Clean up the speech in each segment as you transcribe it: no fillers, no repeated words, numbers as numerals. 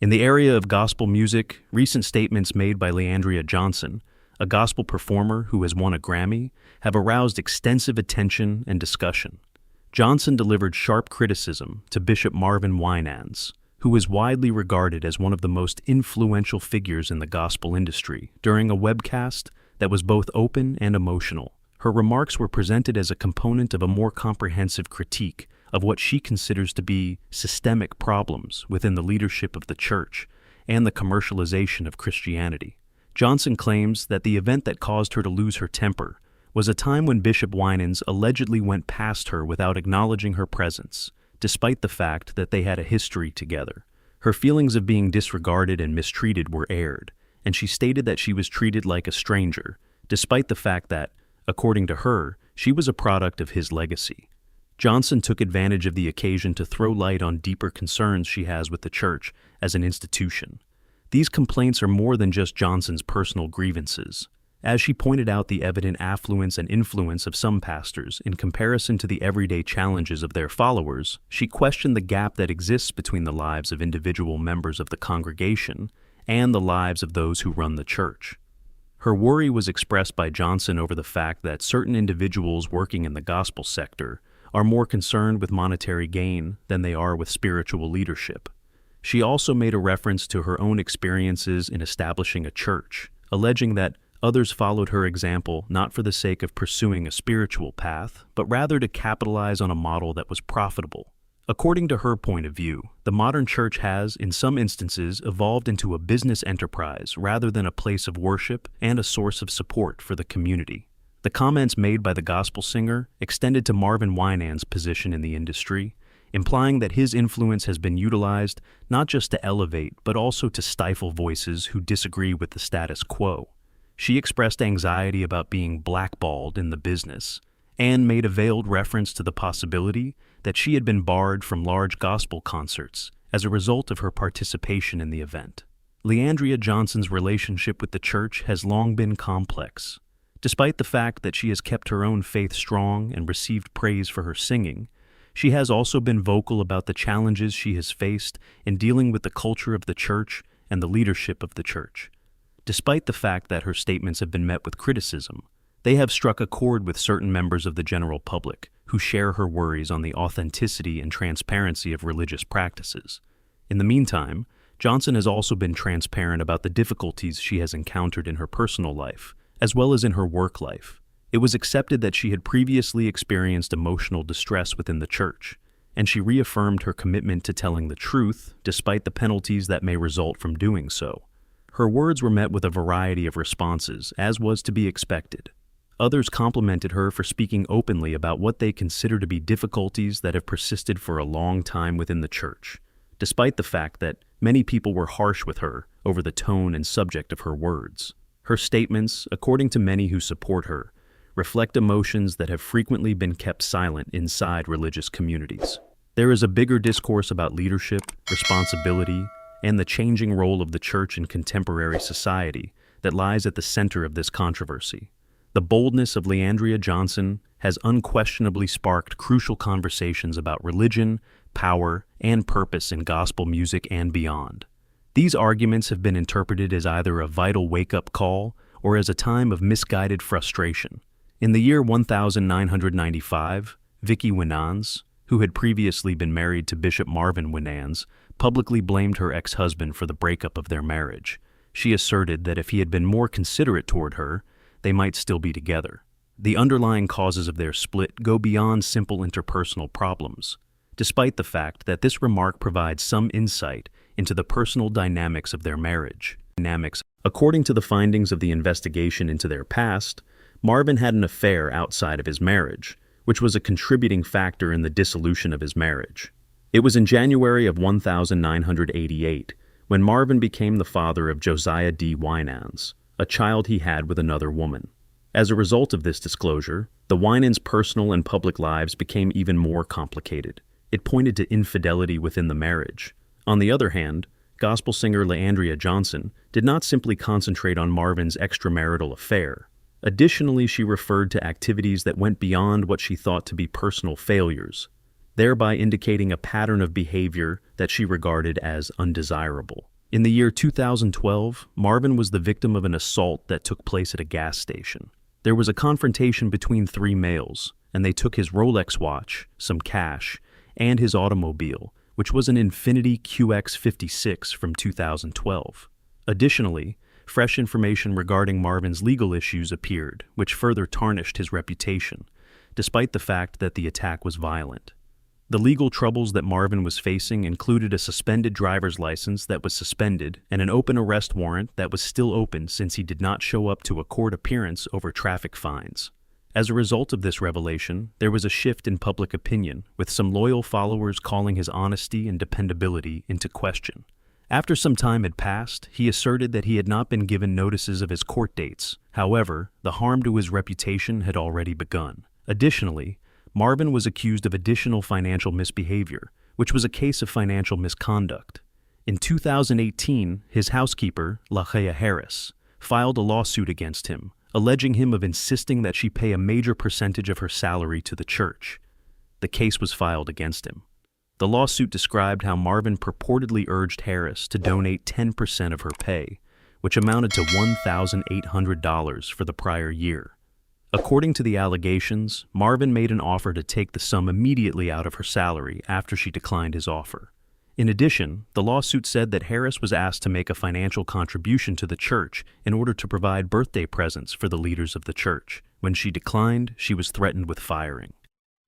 In the area of gospel music, recent statements made by Andria Johnson, a gospel performer who has won a Grammy, have aroused extensive attention and discussion. Johnson delivered sharp criticism to Bishop Marvin Winans, who is widely regarded as one of the most influential figures in the gospel industry, during a webcast that was both open and emotional. Her remarks were presented as a component of a more comprehensive critique of what she considers to be systemic problems within the leadership of the church and the commercialization of Christianity. Johnson claims that the event that caused her to lose her temper was a time when Bishop Winans allegedly went past her without acknowledging her presence, despite the fact that they had a history together. Her feelings of being disregarded and mistreated were aired, and she stated that she was treated like a stranger, despite the fact that, according to her, she was a product of his legacy. Johnson took advantage of the occasion to throw light on deeper concerns she has with the church as an institution. These complaints are more than just Johnson's personal grievances. As she pointed out the evident affluence and influence of some pastors in comparison to the everyday challenges of their followers, she questioned the gap that exists between the lives of individual members of the congregation and the lives of those who run the church. Her worry was expressed by Johnson over the fact that certain individuals working in the gospel sector are more concerned with monetary gain than they are with spiritual leadership. She also made a reference to her own experiences in establishing a church, alleging that others followed her example not for the sake of pursuing a spiritual path, but rather to capitalize on a model that was profitable. According to her point of view, the modern church has, in some instances, evolved into a business enterprise rather than a place of worship and a source of support for the community. The comments made by the gospel singer extended to Marvin Winans' position in the industry, implying that his influence has been utilized not just to elevate but also to stifle voices who disagree with the status quo. She expressed anxiety about being blackballed in the business and made a veiled reference to the possibility that she had been barred from large gospel concerts as a result of her participation in the event. Andria Johnson's relationship with the church has long been complex. Despite the fact that she has kept her own faith strong and received praise for her singing, she has also been vocal about the challenges she has faced in dealing with the culture of the church and the leadership of the church. Despite the fact that her statements have been met with criticism, they have struck a chord with certain members of the general public who share her worries on the authenticity and transparency of religious practices. In the meantime, Johnson has also been transparent about the difficulties she has encountered in her personal life, as well as in her work life. It was accepted that she had previously experienced emotional distress within the church, and she reaffirmed her commitment to telling the truth, despite the penalties that may result from doing so. Her words were met with a variety of responses, as was to be expected. Others complimented her for speaking openly about what they consider to be difficulties that have persisted for a long time within the church, despite the fact that many people were harsh with her over the tone and subject of her words. Her statements, according to many who support her, reflect emotions that have frequently been kept silent inside religious communities. There is a bigger discourse about leadership, responsibility, and the changing role of the church in contemporary society that lies at the center of this controversy. The boldness of Andria Johnson has unquestionably sparked crucial conversations about religion, power, and purpose in gospel music and beyond. These arguments have been interpreted as either a vital wake-up call or as a time of misguided frustration. In the year 1995, Vicky Winans, who had previously been married to Bishop Marvin Winans, publicly blamed her ex-husband for the breakup of their marriage. She asserted that if he had been more considerate toward her, they might still be together. The underlying causes of their split go beyond simple interpersonal problems, despite the fact that this remark provides some insight into the personal dynamics of their marriage. According to the findings of the investigation into their past, Marvin had an affair outside of his marriage, which was a contributing factor in the dissolution of his marriage. It was in January of 1988 when Marvin became the father of Josiah D. Winans, a child he had with another woman. As a result of this disclosure, the Winans' personal and public lives became even more complicated. It pointed to infidelity within the marriage. On the other hand, gospel singer Andria Johnson did not simply concentrate on Marvin's extramarital affair. Additionally, she referred to activities that went beyond what she thought to be personal failures, thereby indicating a pattern of behavior that she regarded as undesirable. In the year 2012, Marvin was the victim of an assault that took place at a gas station. There was a confrontation between three males, and they took his Rolex watch, some cash, and his automobile, which was an Infiniti QX56 from 2012. Additionally, fresh information regarding Marvin's legal issues appeared, which further tarnished his reputation, despite the fact that the attack was violent. The legal troubles that Marvin was facing included a suspended driver's license that was suspended and an open arrest warrant that was still open since he did not show up to a court appearance over traffic fines. As a result of this revelation, there was a shift in public opinion, with some loyal followers calling his honesty and dependability into question. After some time had passed, he asserted that he had not been given notices of his court dates. However, the harm to his reputation had already begun. Additionally, Marvin was accused of additional financial misbehavior, which was a case of financial misconduct. In 2018, his housekeeper, LaHaya Harris, filed a lawsuit against him, alleging him of insisting that she pay a major percentage of her salary to the church. The case was filed against him. The lawsuit described how Marvin purportedly urged Harris to donate 10% of her pay, which amounted to $1,800 for the prior year. According to the allegations, Marvin made an offer to take the sum immediately out of her salary after she declined his offer. In addition, the lawsuit said that Harris was asked to make a financial contribution to the church in order to provide birthday presents for the leaders of the church. When she declined, she was threatened with firing.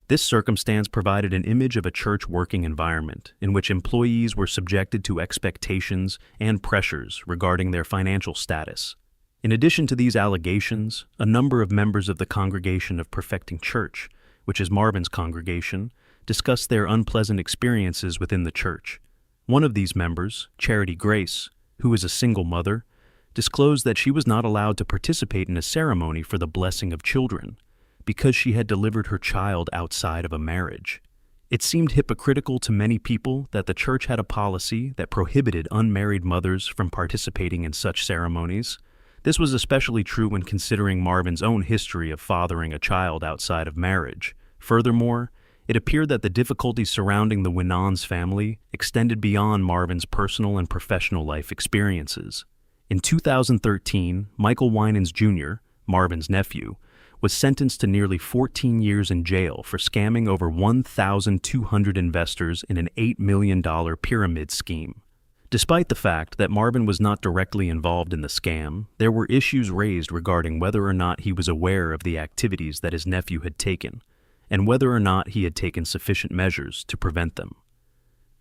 This circumstance provided an image of a church working environment in which employees were subjected to expectations and pressures regarding their financial status. In addition to these allegations, a number of members of the Congregation of Perfecting Church, which is Marvin's congregation, discussed their unpleasant experiences within the church. One of these members, Charity Grace, who is a single mother, disclosed that she was not allowed to participate in a ceremony for the blessing of children because she had delivered her child outside of a marriage. It seemed hypocritical to many people that the church had a policy that prohibited unmarried mothers from participating in such ceremonies. This was especially true when considering Marvin's own history of fathering a child outside of marriage. Furthermore, it appeared that the difficulties surrounding the Winans family extended beyond Marvin's personal and professional life experiences. In 2013, Michael Winans Jr., Marvin's nephew, was sentenced to nearly 14 years in jail for scamming over 1,200 investors in an $8 million pyramid scheme. Despite the fact that Marvin was not directly involved in the scam, there were issues raised regarding whether or not he was aware of the activities that his nephew had taken, and whether or not he had taken sufficient measures to prevent them.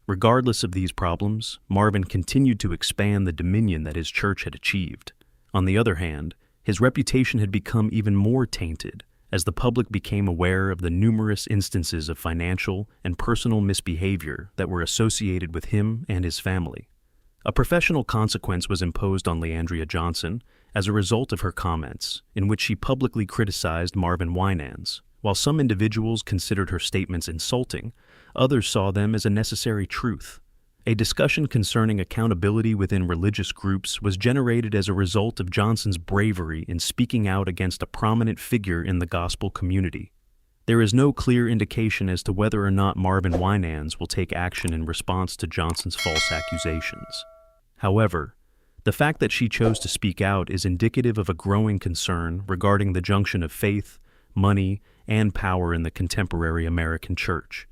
Regardless of these problems, Marvin continued to expand the dominion that his church had achieved. On the other hand, his reputation had become even more tainted as the public became aware of the numerous instances of financial and personal misbehavior that were associated with him and his family. A professional consequence was imposed on Andria Johnson as a result of her comments, in which she publicly criticized Marvin Winans. While some individuals considered her statements insulting, others saw them as a necessary truth. A discussion concerning accountability within religious groups was generated as a result of Johnson's bravery in speaking out against a prominent figure in the gospel community. There is no clear indication as to whether or not Marvin Winans will take action in response to Johnson's false accusations. However, the fact that she chose to speak out is indicative of a growing concern regarding the junction of faith, money, and power in the contemporary American church.